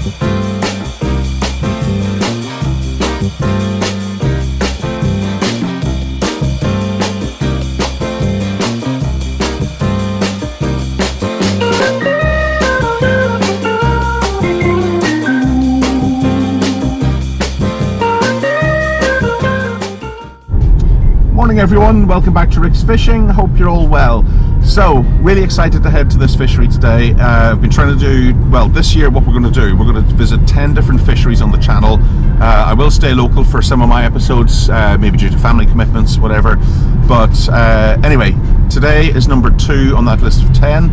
Morning everyone, welcome back to RiksFishing. Hope you're all well. So, really excited to head to this fishery today. I've been trying to do, well, this year what we're going to do, we're going to visit 10 different fisheries on the channel. I will stay local for some of my episodes, maybe due to family commitments, whatever. But anyway, today is number 2 on that list of 10.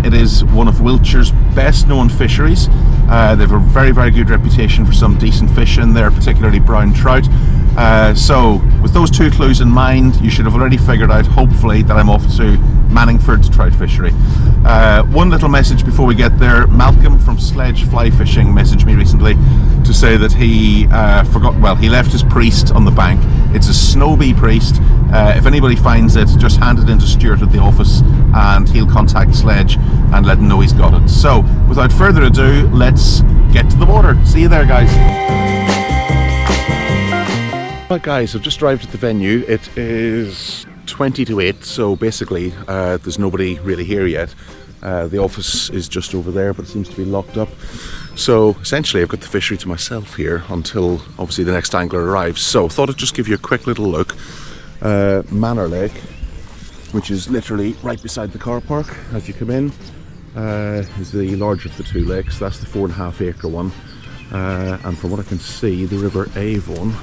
It is one of Wiltshire's best known fisheries. They have a very, very good reputation for some decent fish in there, particularly brown trout. So with those 2 clues in mind, you should have already figured out, hopefully, that I'm off to Manningford Trout Fishery. One little message before we get there. Malcolm from Sledge Fly Fishing messaged me recently to say that he he left his priest on the bank. It's a Snowbee priest. If anybody finds it, just hand it in to Stuart at the office and he'll contact Sledge and let him know he's got it. So without further ado, let's get to the water. See you there, guys. Right guys, I've just arrived at the venue. It is 20 to 8, so basically there's nobody really here yet. The office is just over there, but it seems to be locked up. So essentially I've got the fishery to myself here until obviously the next angler arrives. So thought I'd just give you a quick little look. Manor Lake, which is literally right beside the car park as you come in, is the larger of the 2 lakes. That's the 4.5 acre one. And from what I can see, the River Avon,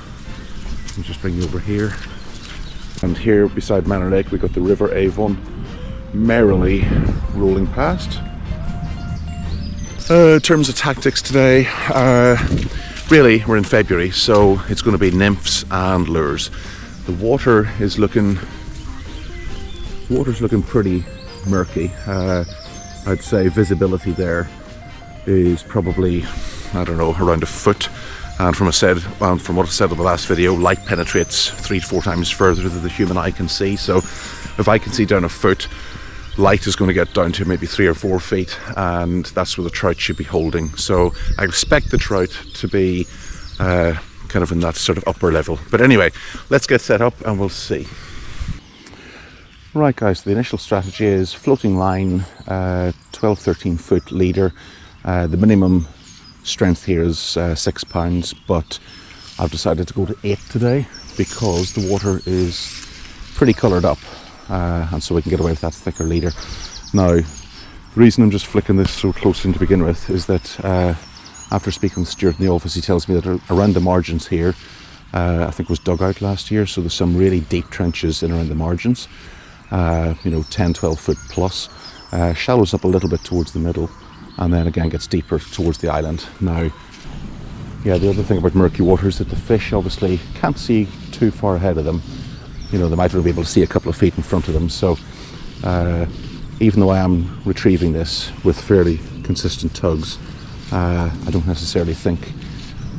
I'll just bring you over here, and here beside Manor Lake we've got the River Avon merrily rolling past. In terms of tactics today, really we're in February, so it's going to be nymphs and lures. The water's looking pretty murky. I'd say visibility there is probably, I don't know, around a foot. And from what I said in the last video, light penetrates 3 to 4 times further than the human eye can see. So if I can see down a foot, light is going to get down to maybe 3 or 4 feet, and that's where the trout should be holding. So I expect the trout to be kind of in that sort of upper level. But anyway, let's get set up and we'll see. Right guys, the initial strategy is floating line, 12-13 foot leader. The minimum strength here is 6 pounds, but I've decided to go to 8 today because the water is pretty coloured up, and so we can get away with that thicker leader. Now, the reason I'm just flicking this so close in to begin with is that after speaking with Stuart in the office, he tells me that around the margins here, I think it was dug out last year, so there's some really deep trenches in around the margins, 10-12 foot plus, shallows up a little bit towards the middle, and then again gets deeper towards the island. Now, yeah, the other thing about murky water is that the fish obviously can't see too far ahead of them. They might only be able to see a couple of feet in front of them. So even though I am retrieving this with fairly consistent tugs, I don't necessarily think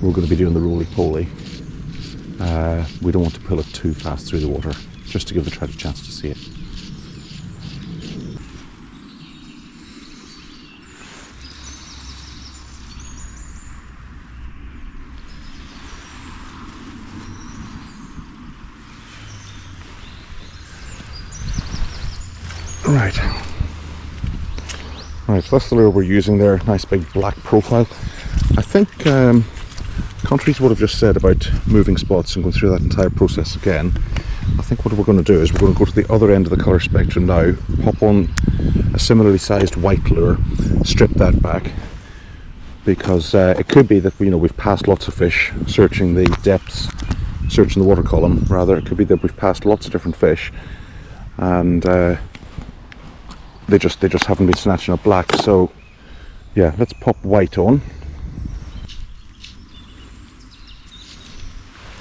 we're going to be doing the roly-poly. We don't want to pull it too fast through the water, just to give the trout a chance to see it. Right, so that's the lure we're using there, nice big black profile. I think, contrary to what I've just said about moving spots and going through that entire process again, I think what we're going to do is we're going to go to the other end of the colour spectrum now, pop on a similarly sized white lure, strip that back, because it could be that we've passed lots of fish searching the depths, searching the water column rather. It could be that we've passed lots of different fish, and they just haven't been snatching up black. So yeah, let's pop white on.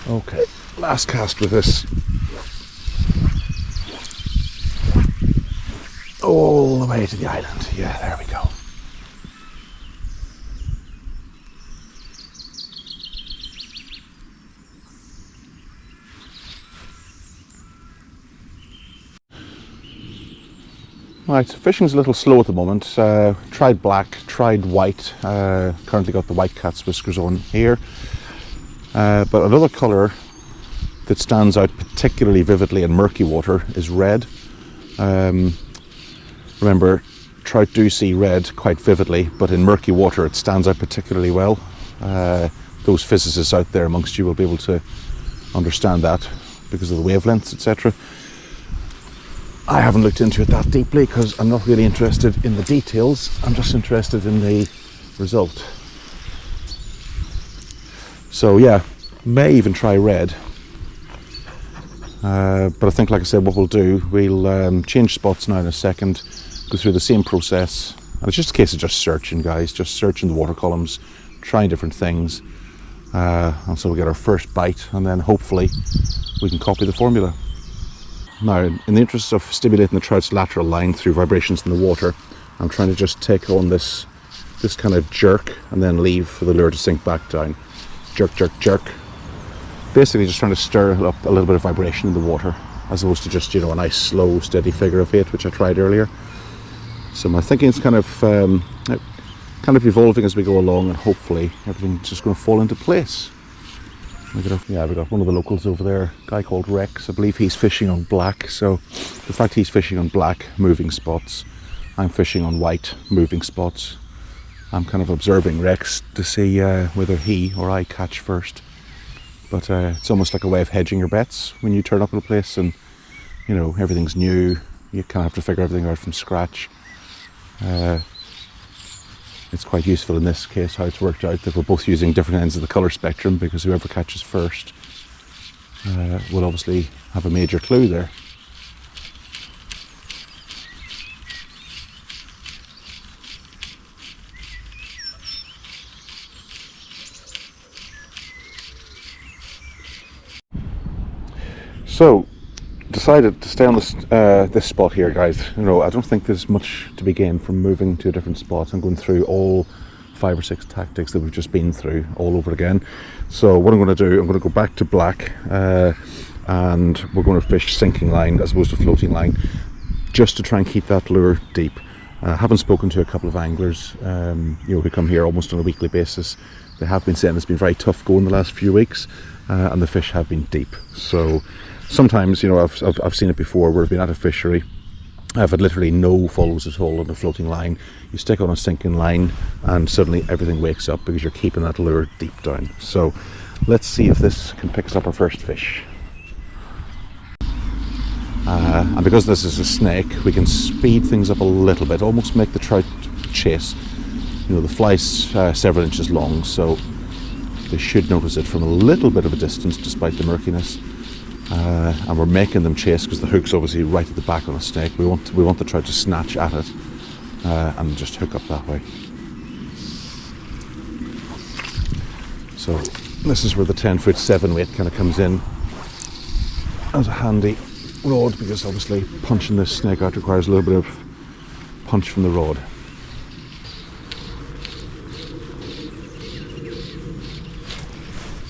Okay, last cast with this. All the way to the island. Yeah, there we go. Right, so fishing's a little slow at the moment. Tried black, tried white. Currently got the white cat's whiskers on here. But another colour that stands out particularly vividly in murky water is red. Remember, trout do see red quite vividly, but in murky water it stands out particularly well. Those physicists out there amongst you will be able to understand that because of the wavelengths, etc. I haven't looked into it that deeply because I'm not really interested in the details. I'm just interested in the result. So yeah, may even try red. But I think, like I said, what we'll do, we'll change spots now in a second, go through the same process. And it's just a case of just searching, guys, just searching the water columns, trying different things. And so we'll get our first bite, and then hopefully we can copy the formula. Now, in the interest of stimulating the trout's lateral line through vibrations in the water, I'm trying to just take on this kind of jerk and then leave for the lure to sink back down. Jerk, jerk, jerk. Basically just trying to stir up a little bit of vibration in the water, as opposed to just, a nice slow steady figure of 8, which I tried earlier. So my thinking is kind of evolving as we go along, and hopefully everything's just going to fall into place. We got one of the locals over there, a guy called Rex. I believe he's fishing on black, so the fact he's fishing on black moving spots, I'm fishing on white moving spots. I'm kind of observing Rex to see whether he or I catch first. But it's almost like a way of hedging your bets when you turn up at a place and, everything's new. You kind of have to figure everything out from scratch. It's quite useful in this case how it's worked out that we're both using different ends of the colour spectrum, because whoever catches first will obviously have a major clue there. So, decided to stay on this spot here, guys. I don't think there's much to be gained from moving to a different spot and going through all 5 or 6 tactics that we've just been through all over again. So what I'm going to do, I'm going to go back to black, and we're going to fish sinking line as opposed to floating line, just to try and keep that lure deep. I haven't spoken to a couple of anglers who come here almost on a weekly basis. They have been saying it's been very tough going the last few weeks, and the fish have been deep. So sometimes, I've seen it before where I've been at a fishery, I've had literally no follows at all on the floating line. You stick on a sinking line and suddenly everything wakes up because you're keeping that lure deep down. So let's see if this can pick us up our first fish. And because this is a snake, we can speed things up a little bit, almost make the trout chase. The fly's several inches long, so they should notice it from a little bit of a distance despite the murkiness. And we're making them chase because the hook's obviously right at the back on a snake. We want the trout to snatch at it and just hook up that way. So this is where the 10-foot 7 weight kind of comes in as a handy rod, because obviously punching this snake out requires a little bit of punch from the rod.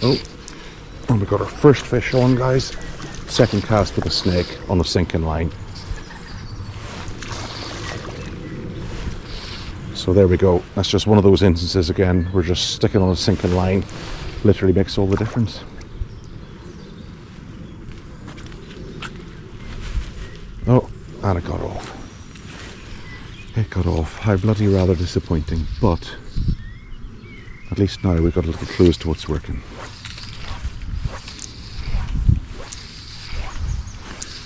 Oh, and we got our first fish on, guys. Second cast with a snake on a sinking line. So there we go. That's just one of those instances again where just sticking on a sinking line literally makes all the difference. Oh, and it got off. It got off. How bloody rather disappointing, but at least now we've got a little clue as to what's working.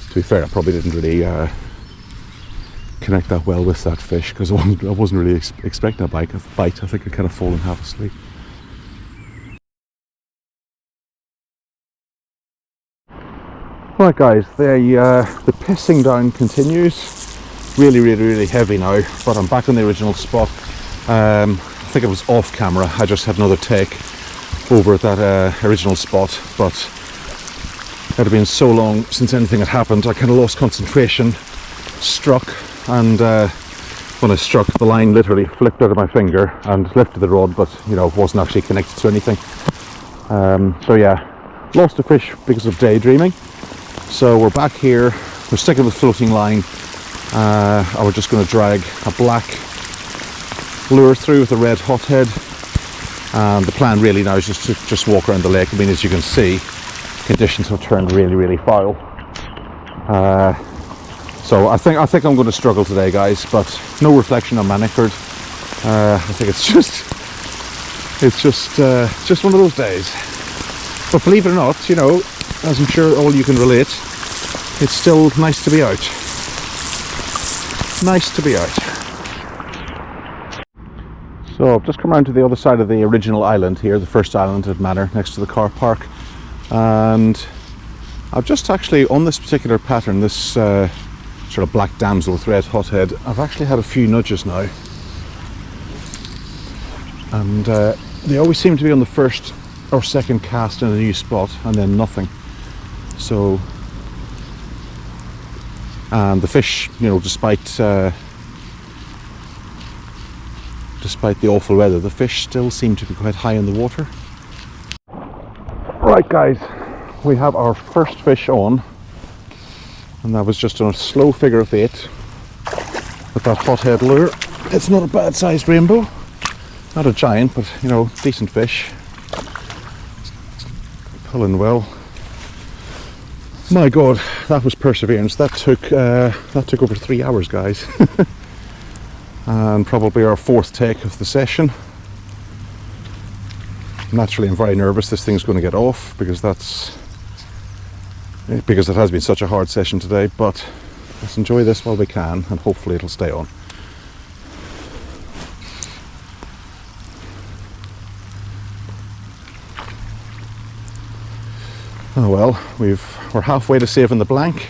To be fair, I probably didn't really connect that well with that fish because I wasn't really expecting a bite. I think I kind of fallen half asleep. Right, guys, the pissing down continues. Really, really, really heavy now, but I'm back on the original spot. I think it was off camera. I just had another take over at that original spot, but it had been so long since anything had happened, I kind of lost concentration, struck, and when I struck, the line literally flipped out of my finger and lifted the rod, but wasn't actually connected to anything. So yeah, lost a fish because of daydreaming. So we're back here, we're sticking with floating line, I was just going to drag a black lure through with a red hothead, and the plan really now is just to just walk around the lake. I mean, as you can see, conditions have turned really foul. So I think I'm going to struggle today, guys, but no reflection on Manningford. I think it's just one of those days. But believe it or not, you know, as I'm sure all you can relate, it's still nice to be out. Nice to be out. So I've just come around to the other side of the original island here, the first island at Manor, next to the car park, and I've just actually, on this particular pattern, this sort of black damsel with red hothead, I've actually had a few nudges now, and they always seem to be on the first or second cast in a new spot, and then nothing. So, and the fish, you know, despite the awful weather, the fish still seem to be quite high in the water. Right, guys, we have our first fish on, and that was just on a slow figure of 8 with that hothead lure. It's not a bad sized rainbow, not a giant, but you know, decent fish, pulling well. My god, that was perseverance. That took over 3 hours, guys. And probably our 4th take of the session. Naturally, I'm very nervous this thing's going to get off, because it has been such a hard session today, but let's enjoy this while we can, and hopefully it'll stay on. Oh well, we're halfway to saving the blank.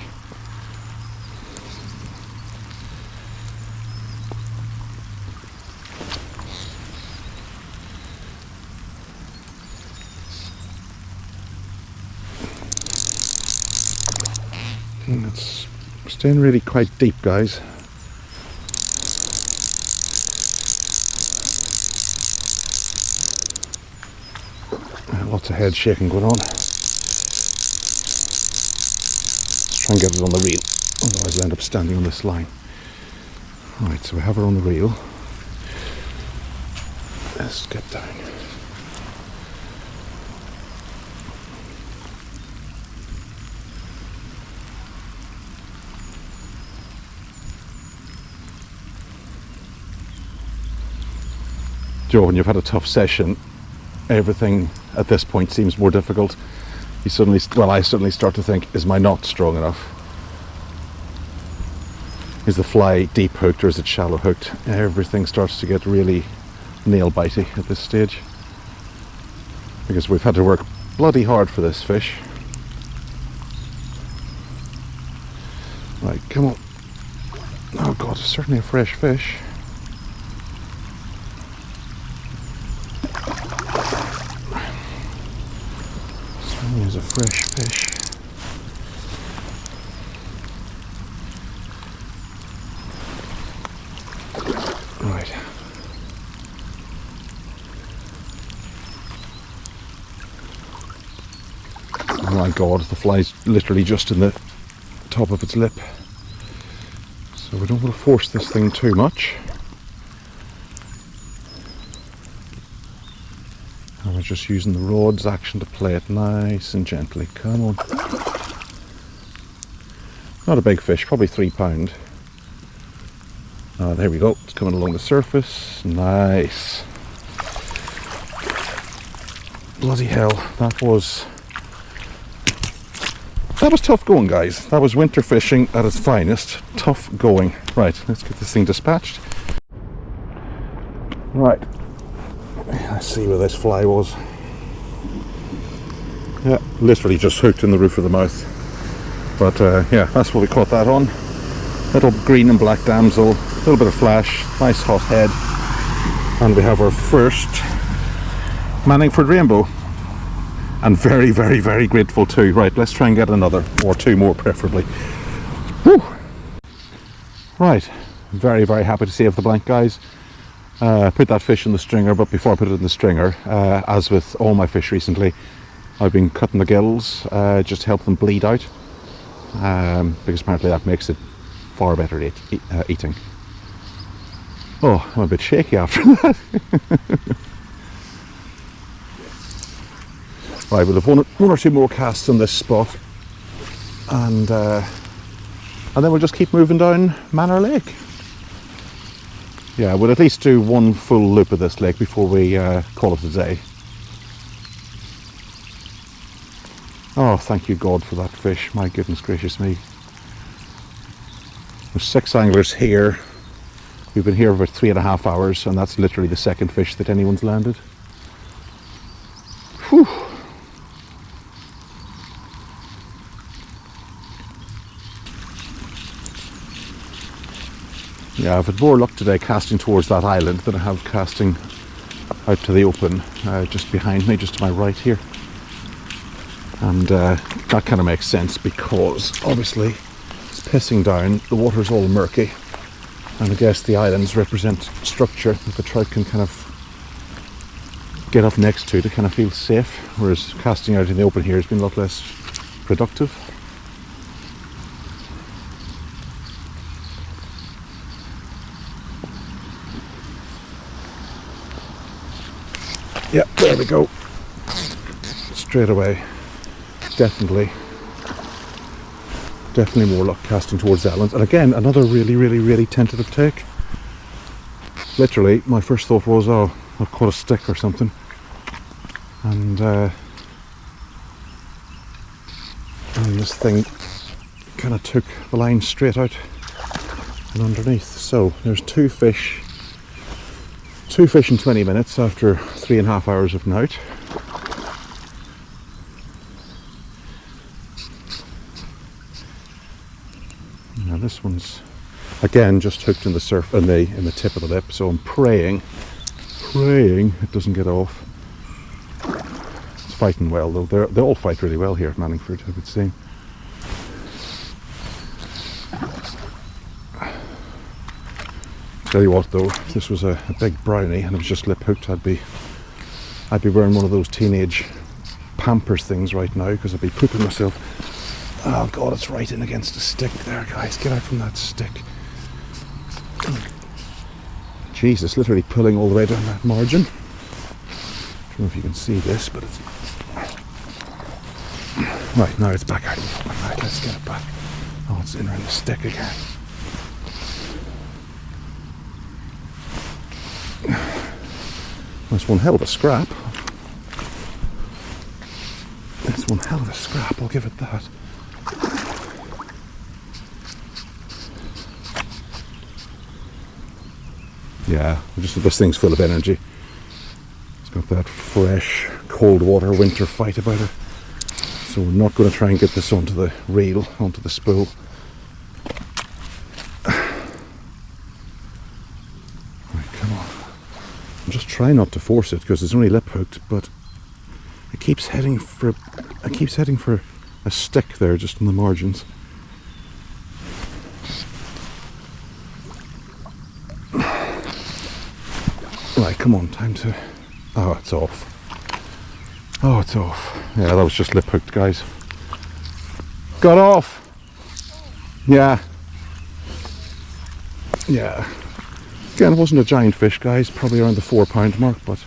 And it's staying really quite deep, guys. Lots of head shaking going on. Let's try and get it on the reel, otherwise I'll end up standing on this line. Right, so we have her on the reel. Let's get down. Joe, when you've had a tough session, everything at this point seems more difficult. I suddenly start to think, is my knot strong enough? Is the fly deep hooked or is it shallow hooked? Everything starts to get really nail bitey at this stage, because we've had to work bloody hard for this fish. Right, come on. Oh god, it's certainly a fresh fish. There's a fresh fish. Right. Oh my god, the fly's literally just in the top of its lip. So we don't want to force this thing too much. And we're just using the rod's action to play it nice and gently. Come on. Not a big fish, probably 3 pound. There we go, it's coming along the surface. Nice. Bloody hell, that was tough going, guys. That was winter fishing at its finest. Tough going. Right, let's get this thing dispatched. Right. Let's see where this fly was. Yeah, literally just hooked in the roof of the mouth. But yeah, that's what we caught that on. Little green and black damsel, a little bit of flash, nice hot head. And we have our first Manningford rainbow. And very, very, very grateful too. Right, let's try and get another, or 2 more preferably. Whew. Right, very, very happy to save the blank, guys. Put that fish in the stringer, but before I put it in the stringer, as with all my fish recently, I've been cutting the gills just to help them bleed out, because apparently that makes it far better at eating. Oh, I'm a bit shaky after that. Right, we'll have one or two more casts on this spot, and then we'll just keep moving down Manor Lake. Yeah, we'll at least do one full loop of this lake before we call it a day. Oh, thank you God for that fish, my goodness gracious me. There's 6 anglers here. We've been here for about 3.5 hours, and that's literally the second fish that anyone's landed. Whew. Yeah, I've had more luck today casting towards that island than I have casting out to the open, just behind me, just to my right here. And that kind of makes sense because obviously it's pissing down, the water's all murky, and I guess the islands represent structure that the trout can kind of get up next to kind of feel safe, whereas casting out in the open here has been a lot less productive. Yep, there we go. Straight away. Definitely more luck casting towards the islands. And again, another really tentative take. Literally, my first thought was, oh, I've caught a stick or something. And this thing kind of took the line straight out and underneath. So there's two fish in 20 minutes after 3.5 hours of night. Now this one's again just hooked in the surf in the tip of the lip, so I'm praying it doesn't get off. It's fighting well though. They all fight really well here at Manningford, I would say. Tell you what though, if this was a big brownie and it was just lip hooked, I'd be wearing one of those teenage Pampers things right now, because I'd be pooping myself. Oh God, it's right in against a stick there, guys. Get out from that stick. Jesus, literally pulling all the way down that margin. I don't know if you can see this, but it's... Right, now it's back out. Right, let's get it back. Oh, it's in around the stick again. That's one hell of a scrap. That's one hell of a scrap, I'll give it that. Yeah, this thing's full of energy. It's got that fresh, cold water winter fight about it. So we're not going to try and get this onto the reel, onto the spool. Right, come on. I'm just trying not to force it because it's only lip hooked, but it keeps heading for a stick there just in the margins. Right, come on, time to... Oh, it's off. Oh, it's off. Yeah, that was just lip hooked, guys. Got off! Yeah. Yeah. Again, it wasn't a giant fish, guys. Probably around the 4 pound mark, but...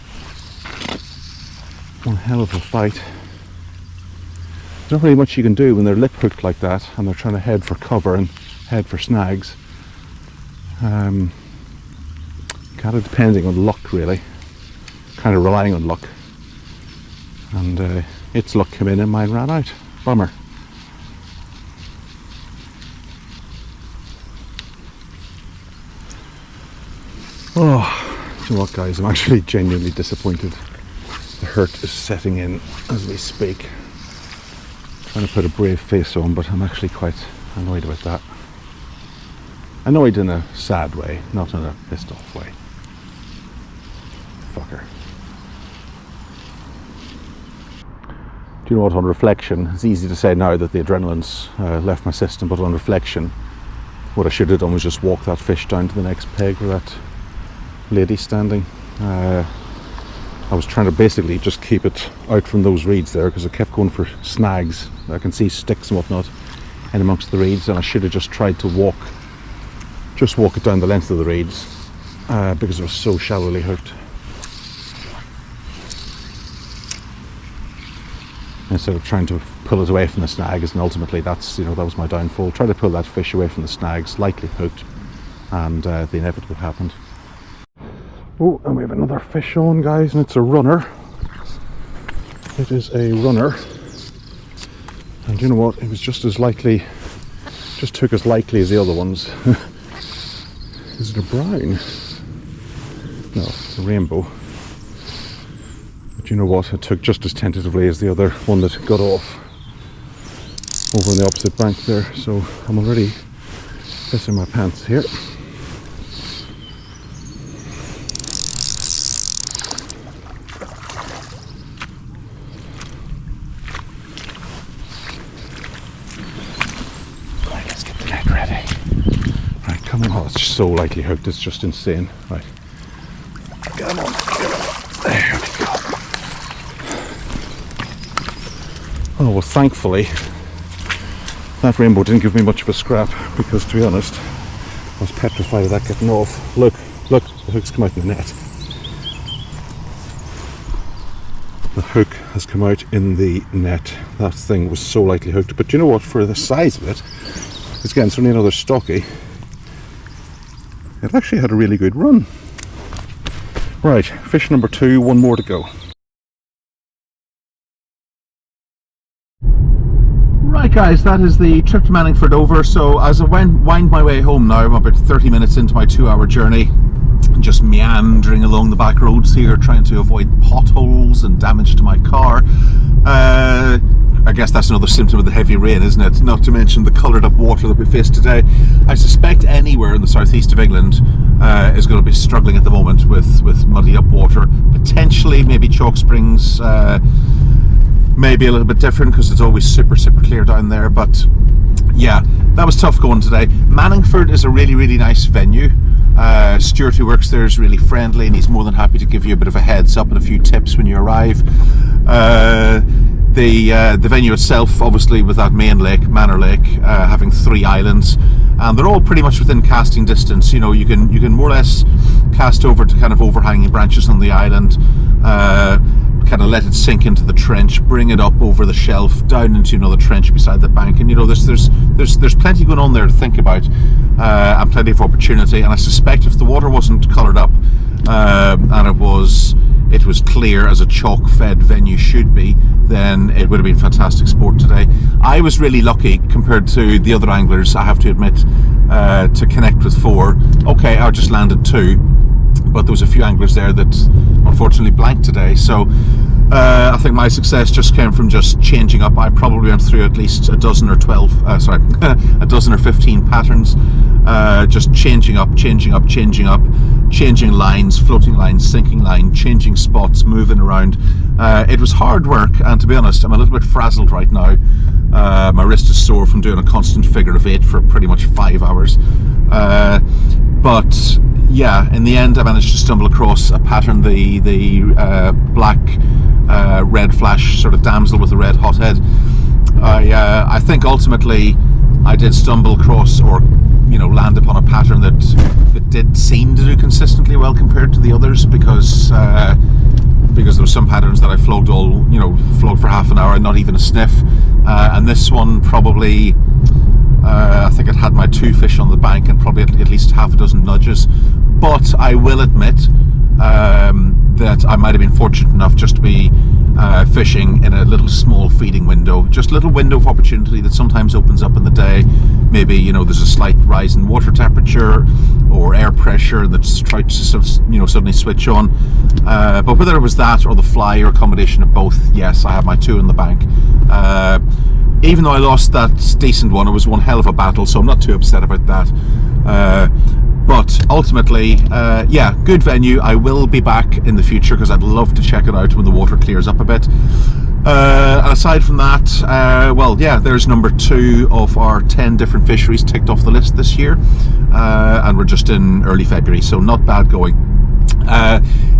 one hell of a fight. There's not really much you can do when they're lip hooked like that and they're trying to head for cover and head for snags. Kind of depending on luck, really. Kind of relying on luck. And its luck came in and mine ran out. Bummer. Oh, you know what, guys? I'm actually genuinely disappointed. The hurt is setting in as we speak. I'm trying to put a brave face on, but I'm actually quite annoyed with that. Annoyed in a sad way, not in a pissed off way. Fucker. Do you know what, on reflection, it's easy to say now that the adrenaline's left my system, but on reflection, what I should have done was just walk that fish down to the next peg where that lady's standing. I was trying to basically just keep it out from those reeds there because I kept going for snags. I can see sticks and whatnot in amongst the reeds, and I should have just tried to walk just walk it down the length of the reeds because it was so shallowly hooked. Instead of trying to pull it away from the snags, and ultimately that's, that was my downfall. Try to pull that fish away from the snags, lightly hooked, and the inevitable happened. Oh, and we have another fish on, guys, and it's a runner. It is a runner, and you know what? It was just as likely, just took as likely as the other ones. Is it a brown? No, it's a rainbow. But you know what? It took just as tentatively as the other one that got off over on the opposite bank there. So I'm already pissing my pants here. Right, let's get the net ready. Right, come on. Oh, it's so lightly hooked. It's just insane. Right. Come on. There we go. Oh, well, thankfully that rainbow didn't give me much of a scrap, because to be honest I was petrified of that getting off. Look, the hook's come out in the net. The hook has come out in the net. That thing was so lightly hooked, but you know what, for the size of it, it's again certainly another stocky. It actually had a really good run. Right, fish number 2, one more to go. Right guys, that is the trip to Manningford over. So as I wind my way home now, I'm about 30 minutes into my 2-hour journey, just meandering along the back roads here, trying to avoid potholes and damage to my car. I guess that's another symptom of the heavy rain, isn't it? Not to mention the coloured up water that we faced today. I suspect anywhere in the southeast of England is going to be struggling at the moment with muddy up water. Potentially maybe Chalk Springs, maybe a little bit different because it's always super clear down there, but yeah, that was tough going today. Manningford is a really nice venue. Stuart, who works there, is really friendly, and he's more than happy to give you a bit of a heads up and a few tips when you arrive. The venue itself, obviously, with that main lake, Manor Lake, having 3 islands, and they're all pretty much within casting distance. You know, you can more or less cast over to kind of overhanging branches on the island, kind of let it sink into the trench, bring it up over the shelf, down into another trench beside the bank, and you know, there's plenty going on there to think about, and plenty of opportunity. And I suspect if the water wasn't coloured up, and it was clear as a chalk-fed venue should be, then it would have been fantastic sport today. I was really lucky compared to the other anglers, I have to admit, to connect with 4. Okay, I just landed 2. But there was a few anglers there that unfortunately blanked today, so I think my success just came from just changing up. I probably went through at least a dozen or 15 patterns, just changing up, changing lines, floating lines, sinking line, changing spots, moving around. It was hard work, and to be honest, I'm a little bit frazzled right now. My wrist is sore from doing a constant figure of 8 for pretty much 5 hours. But yeah, in the end I managed to stumble across a pattern, the black red flash sort of damsel with a red hothead. I think ultimately I did stumble across, or land upon a pattern that did seem to do consistently well compared to the others, because there were some patterns that I flogged for half an hour and not even a sniff, and this one probably, I think it had my 2 fish on the bank and probably at least half a dozen nudges. But I will admit that I might have been fortunate enough just to be fishing in a little small feeding window, just a little window of opportunity that sometimes opens up in the day. Maybe there's a slight rise in water temperature or air pressure that's tried to suddenly switch on. But whether it was that or the fly or a combination of both, yes, I have my 2 in the bank. Even though I lost that decent one, it was one hell of a battle, so I'm not too upset about that. But ultimately, yeah, good venue. I will be back in the future because I'd love to check it out when the water clears up a bit. And aside from that, well, yeah, there's number 2 of our 10 different fisheries ticked off the list this year. And we're just in early February, so not bad going.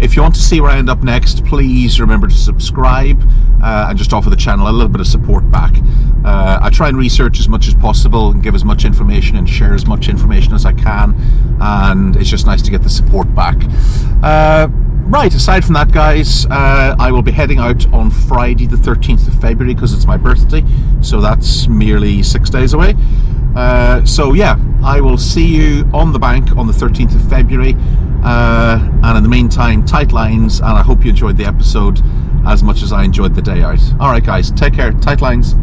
If you want to see where I end up next, please remember to subscribe and just offer the channel a little bit of support back. I try and research as much as possible and give as much information and share as much information as I can, and it's just nice to get the support back. Right, aside from that, guys, I will be heading out on Friday the 13th of February because it's my birthday, so that's merely 6 days away. So yeah, I will see you on the bank on the 13th of February, and in the meantime, tight lines, and I hope you enjoyed the episode as much as I enjoyed the day out. Alright guys, take care, tight lines.